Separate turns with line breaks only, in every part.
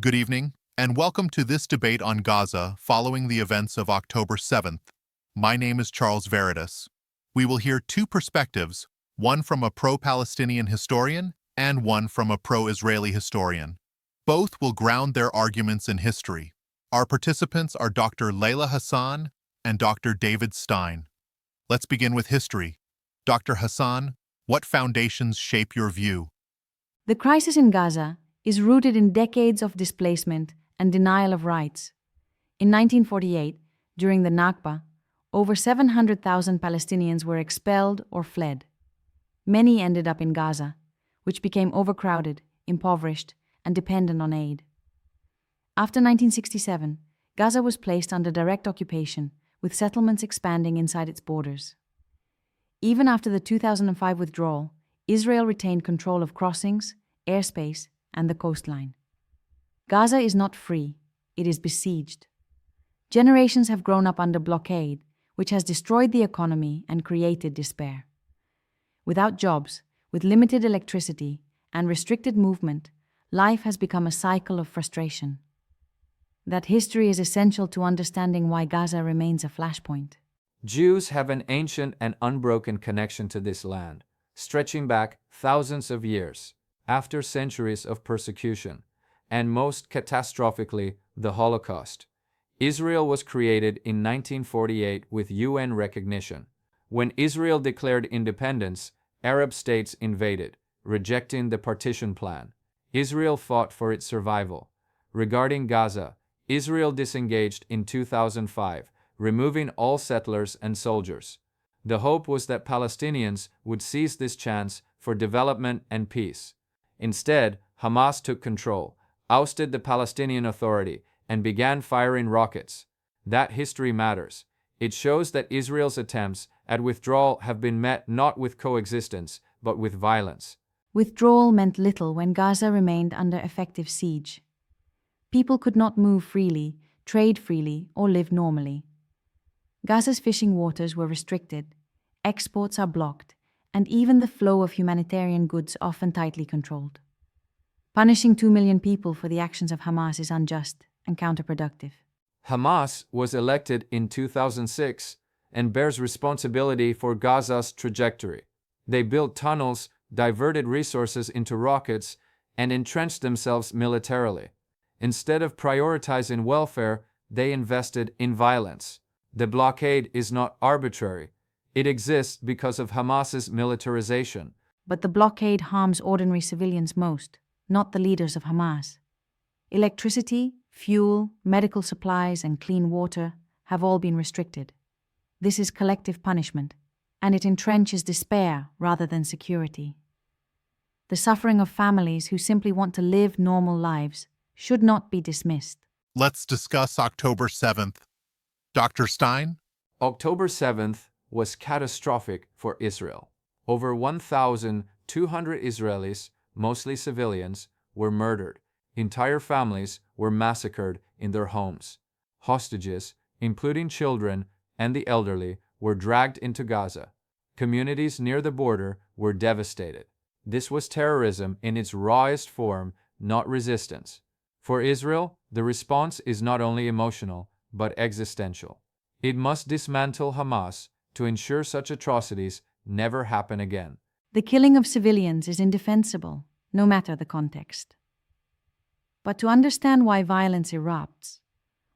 Good evening, and welcome to this debate on Gaza following the events of October 7th. My name is Charles Veritas. We will hear two perspectives, one from a pro-Palestinian historian and one from a pro-Israeli historian. Both will ground their arguments in history. Our participants are Dr. Layla Hassan and Dr. David Stein. Let's begin with history. Dr. Hassan, what foundations shape your view?
The crisis in Gaza is rooted in decades of displacement and denial of rights. In 1948, during the Nakba, over 700,000 Palestinians were expelled or fled. Many ended up in Gaza, which became overcrowded, impoverished, and dependent on aid. After 1967, Gaza was placed under direct occupation, with settlements expanding inside its borders. Even after the 2005 withdrawal, Israel retained control of crossings, airspace, and the coastline. Gaza is not free, it is besieged. Generations have grown up under blockade, which has destroyed the economy and created despair. Without jobs, with limited electricity, and restricted movement, life has become a cycle of frustration. That history is essential to understanding why Gaza remains a flashpoint.
Jews have an ancient and unbroken connection to this land, stretching back thousands of years. After centuries of persecution, and most catastrophically, the Holocaust, Israel was created in 1948 with UN recognition. When Israel declared independence, Arab states invaded, rejecting the partition plan. Israel fought for its survival. Regarding Gaza, Israel disengaged in 2005, removing all settlers and soldiers. The hope was that Palestinians would seize this chance for development and peace. Instead, Hamas took control, ousted the Palestinian Authority, and began firing rockets. That history matters. It shows that Israel's attempts at withdrawal have been met not with coexistence, but with violence.
Withdrawal meant little when Gaza remained under effective siege. People could not move freely, trade freely, or live normally. Gaza's fishing waters were restricted, exports are blocked, and even the flow of humanitarian goods often tightly controlled. Punishing 2 million people for the actions of Hamas is unjust and counterproductive.
Hamas was elected in 2006 and bears responsibility for Gaza's trajectory. They built tunnels, diverted resources into rockets, and entrenched themselves militarily. Instead of prioritizing welfare, they invested in violence. The blockade is not arbitrary. It exists because of Hamas's militarization.
But the blockade harms ordinary civilians most, not the leaders of Hamas. Electricity, fuel, medical supplies, and clean water have all been restricted. This is collective punishment, and it entrenches despair rather than security. The suffering of families who simply want to live normal lives should not be dismissed.
Let's discuss October 7th. Dr. Stein?
October 7th was catastrophic for Israel. Over 1,200 Israelis, mostly civilians, were murdered. Entire families were massacred in their homes. Hostages, including children and the elderly, were dragged into Gaza. Communities near the border were devastated. This was terrorism in its rawest form, not resistance. For Israel, the response is not only emotional, but existential. It must dismantle Hamas to ensure such atrocities never happen again.
The killing of civilians is indefensible, no matter the context. But to understand why violence erupts,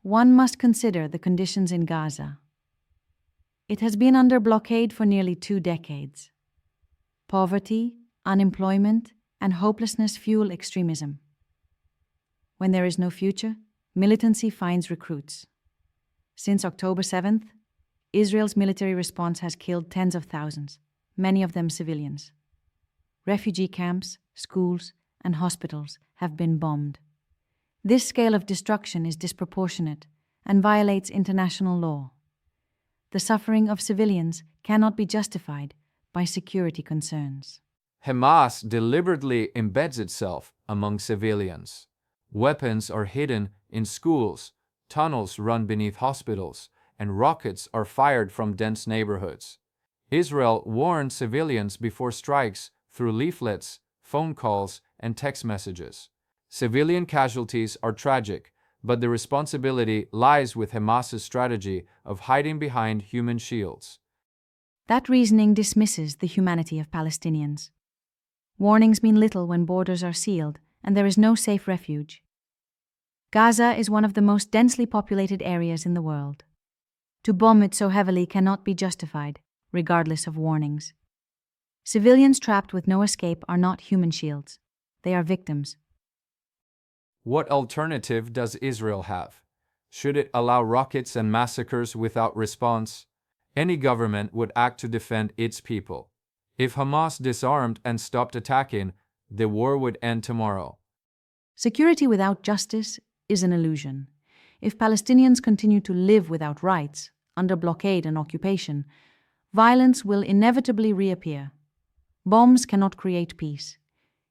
one must consider the conditions in Gaza. It has been under blockade for nearly 2 decades. Poverty, unemployment, and hopelessness fuel extremism. When there is no future, militancy finds recruits. Since October 7th, Israel's military response has killed tens of thousands, many of them civilians. Refugee camps, schools, and hospitals have been bombed. This scale of destruction is disproportionate and violates international law. The suffering of civilians cannot be justified by security concerns.
Hamas deliberately embeds itself among civilians. Weapons are hidden in schools, tunnels run beneath hospitals, and rockets are fired from dense neighborhoods. Israel warned civilians before strikes through leaflets, phone calls, and text messages. Civilian casualties are tragic, but the responsibility lies with Hamas's strategy of hiding behind human shields.
That reasoning dismisses the humanity of Palestinians. Warnings mean little when borders are sealed and there is no safe refuge. Gaza is one of the most densely populated areas in the world. To bomb it so heavily cannot be justified, regardless of warnings. Civilians trapped with no escape are not human shields. They are victims.
What alternative does Israel have? Should it allow rockets and massacres without response? Any government would act to defend its people. If Hamas disarmed and stopped attacking, the war would end tomorrow.
Security without justice is an illusion. If Palestinians continue to live without rights, under blockade and occupation, violence will inevitably reappear. Bombs cannot create peace.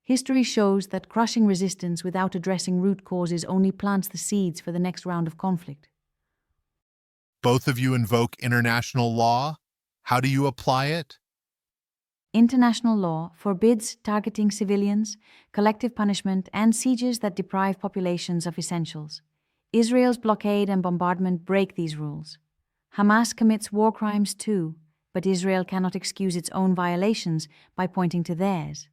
History shows that crushing resistance without addressing root causes only plants the seeds for the next round of conflict.
Both of you invoke international law. How do you apply it?
International law forbids targeting civilians, collective punishment, and sieges that deprive populations of essentials. Israel's blockade and bombardment break these rules. Hamas commits war crimes too, but Israel cannot excuse its own violations by pointing to theirs.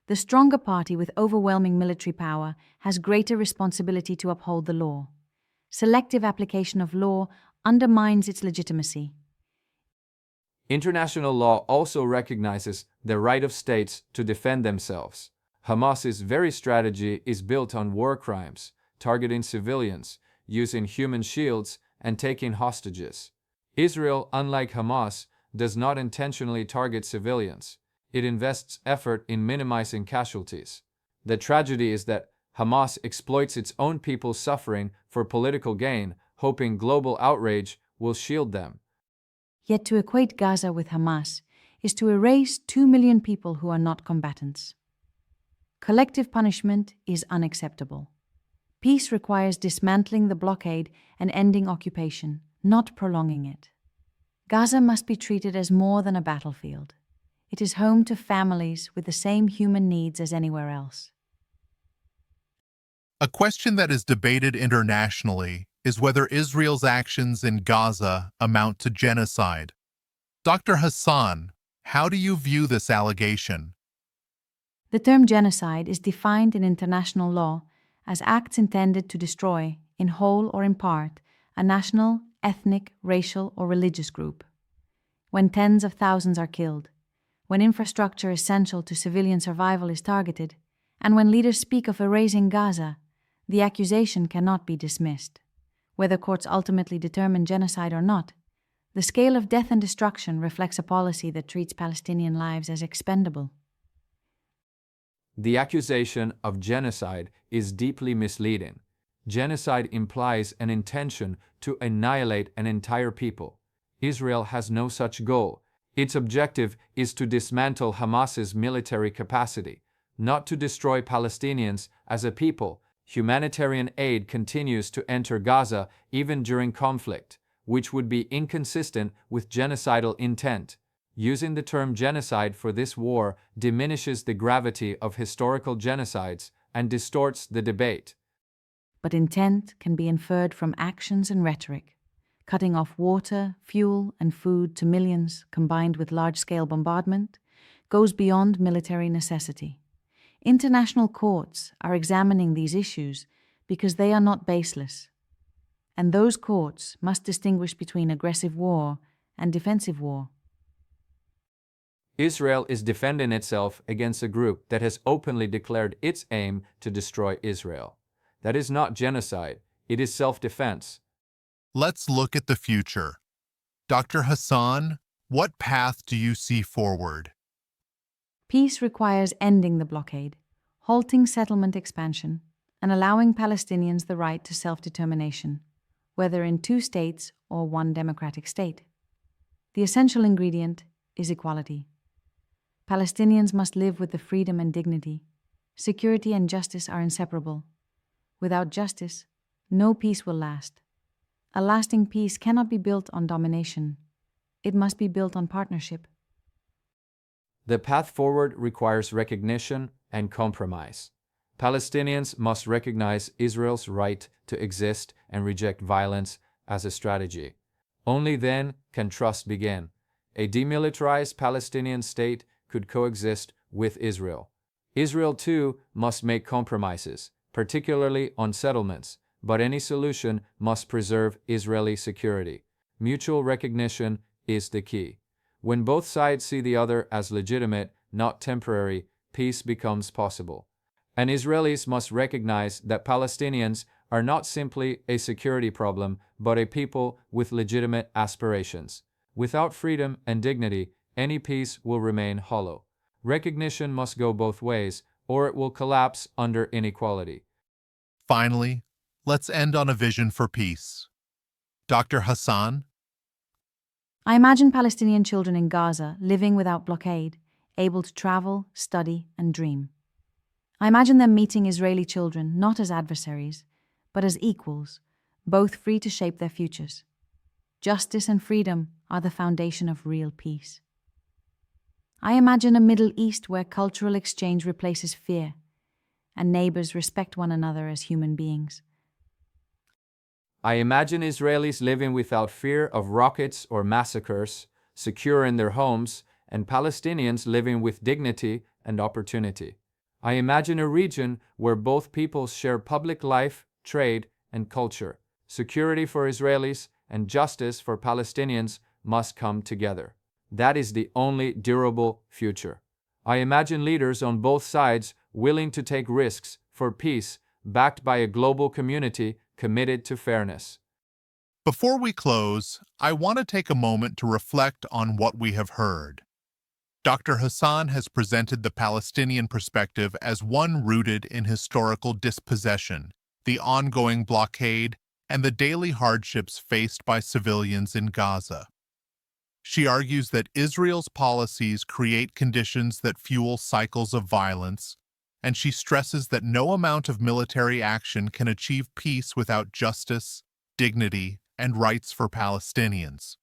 The stronger party with overwhelming military power has greater responsibility to uphold the law. Selective application of law undermines its legitimacy.
International law also recognizes the right of states to defend themselves. Hamas's very strategy is built on war crimes, targeting civilians, using human shields, and taking hostages. Israel, unlike Hamas, does not intentionally target civilians. It invests effort in minimizing casualties. The tragedy is that Hamas exploits its own people's suffering for political gain, hoping global outrage will shield them.
Yet to equate Gaza with Hamas is to erase 2 million people who are not combatants. Collective punishment is unacceptable. Peace requires dismantling the blockade and ending occupation, not prolonging it. Gaza must be treated as more than a battlefield. It is home to families with the same human needs as anywhere else.
A question that is debated internationally is whether Israel's actions in Gaza amount to genocide. Dr. Hassan, how do you view this allegation?
The term genocide is defined in international law as acts intended to destroy, in whole or in part, a national, ethnic, racial, or religious group. When tens of thousands are killed, when infrastructure essential to civilian survival is targeted, and when leaders speak of erasing Gaza, the accusation cannot be dismissed. Whether courts ultimately determine genocide or not, the scale of death and destruction reflects a policy that treats Palestinian lives as expendable.
The accusation of genocide is deeply misleading. Genocide implies an intention to annihilate an entire people. Israel has no such goal. Its objective is to dismantle Hamas's military capacity, not to destroy Palestinians as a people. Humanitarian aid continues to enter Gaza even during conflict, which would be inconsistent with genocidal intent. Using the term genocide for this war diminishes the gravity of historical genocides and distorts the debate.
But intent can be inferred from actions and rhetoric. Cutting off water, fuel, and food to millions, combined with large-scale bombardment, goes beyond military necessity. International courts are examining these issues because they are not baseless. And those courts must distinguish between aggressive war and defensive war.
Israel is defending itself against a group that has openly declared its aim to destroy Israel. That is not genocide, it is self-defense.
Let's look at the future. Dr. Hassan, what path do you see forward?
Peace requires ending the blockade, halting settlement expansion, and allowing Palestinians the right to self-determination, whether in 2 states or 1 democratic state. The essential ingredient is equality. Palestinians must live with the freedom and dignity. Security and justice are inseparable. Without justice, no peace will last. A lasting peace cannot be built on domination. It must be built on partnership.
The path forward requires recognition and compromise. Palestinians must recognize Israel's right to exist and reject violence as a strategy. Only then can trust begin. A demilitarized Palestinian state could coexist with Israel. Israel, too, must make compromises, particularly on settlements, but any solution must preserve Israeli security. Mutual recognition is the key. When both sides see the other as legitimate, not temporary, peace becomes possible. And Israelis must recognize that Palestinians are not simply a security problem, but a people with legitimate aspirations. Without freedom and dignity, any peace will remain hollow. Recognition must go both ways, or it will collapse under inequality.
Finally, let's end on a vision for peace. Dr. Hassan?
I imagine Palestinian children in Gaza living without blockade, able to travel, study, and dream. I imagine them meeting Israeli children not as adversaries, but as equals, both free to shape their futures. Justice and freedom are the foundation of real peace. I imagine a Middle East where cultural exchange replaces fear, and neighbors respect one another as human beings.
I imagine Israelis living without fear of rockets or massacres, secure in their homes, and Palestinians living with dignity and opportunity. I imagine a region where both peoples share public life, trade, and culture. Security for Israelis and justice for Palestinians must come together. That is the only durable future. I imagine leaders on both sides willing to take risks for peace, backed by a global community committed to fairness.
Before we close, I want to take a moment to reflect on what we have heard. Dr. Hassan has presented the Palestinian perspective as one rooted in historical dispossession, the ongoing blockade, and the daily hardships faced by civilians in Gaza. She argues that Israel's policies create conditions that fuel cycles of violence, and she stresses that no amount of military action can achieve peace without justice, dignity, and rights for Palestinians.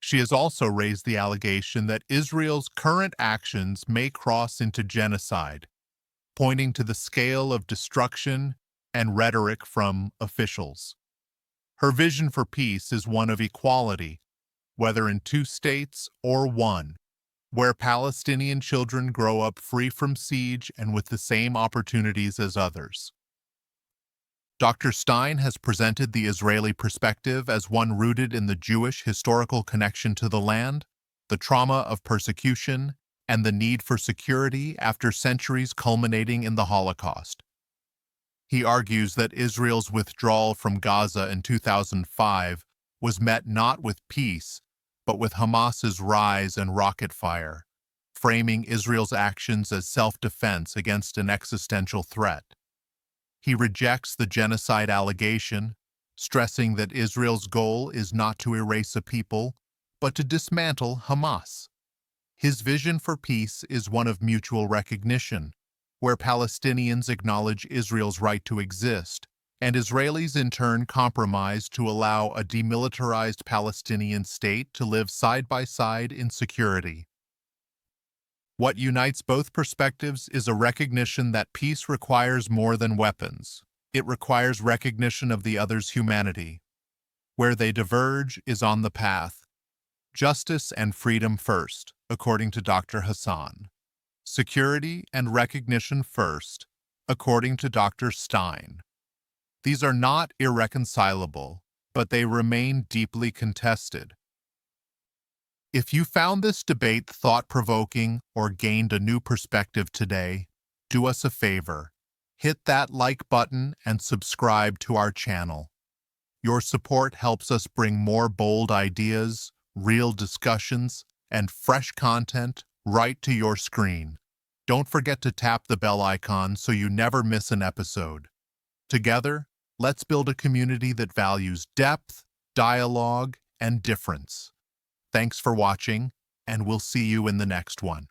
She has also raised the allegation that Israel's current actions may cross into genocide, pointing to the scale of destruction and rhetoric from officials. Her vision for peace is one of equality, whether in two states or one, where Palestinian children grow up free from siege and with the same opportunities as others. Dr. Stein has presented the Israeli perspective as one rooted in the Jewish historical connection to the land, the trauma of persecution, and the need for security after centuries culminating in the Holocaust. He argues that Israel's withdrawal from Gaza in 2005 was met not with peace, but with Hamas's rise and rocket fire, framing Israel's actions as self-defense against an existential threat. He rejects the genocide allegation, stressing that Israel's goal is not to erase a people, but to dismantle Hamas. His vision for peace is one of mutual recognition, where Palestinians acknowledge Israel's right to exist, and Israelis in turn compromise to allow a demilitarized Palestinian state to live side by side in security. What unites both perspectives is a recognition that peace requires more than weapons. It requires recognition of the other's humanity. Where they diverge is on the path. Justice and freedom first, according to Dr. Hassan. Security and recognition first, according to Dr. Stein. These are not irreconcilable, but they remain deeply contested. If you found this debate thought-provoking or gained a new perspective today, do us a favor. Hit that like button and subscribe to our channel. Your support helps us bring more bold ideas, real discussions, and fresh content right to your screen. Don't forget to tap the bell icon so you never miss an episode. Together, let's build a community that values depth, dialogue, and difference. Thanks for watching, and we'll see you in the next one.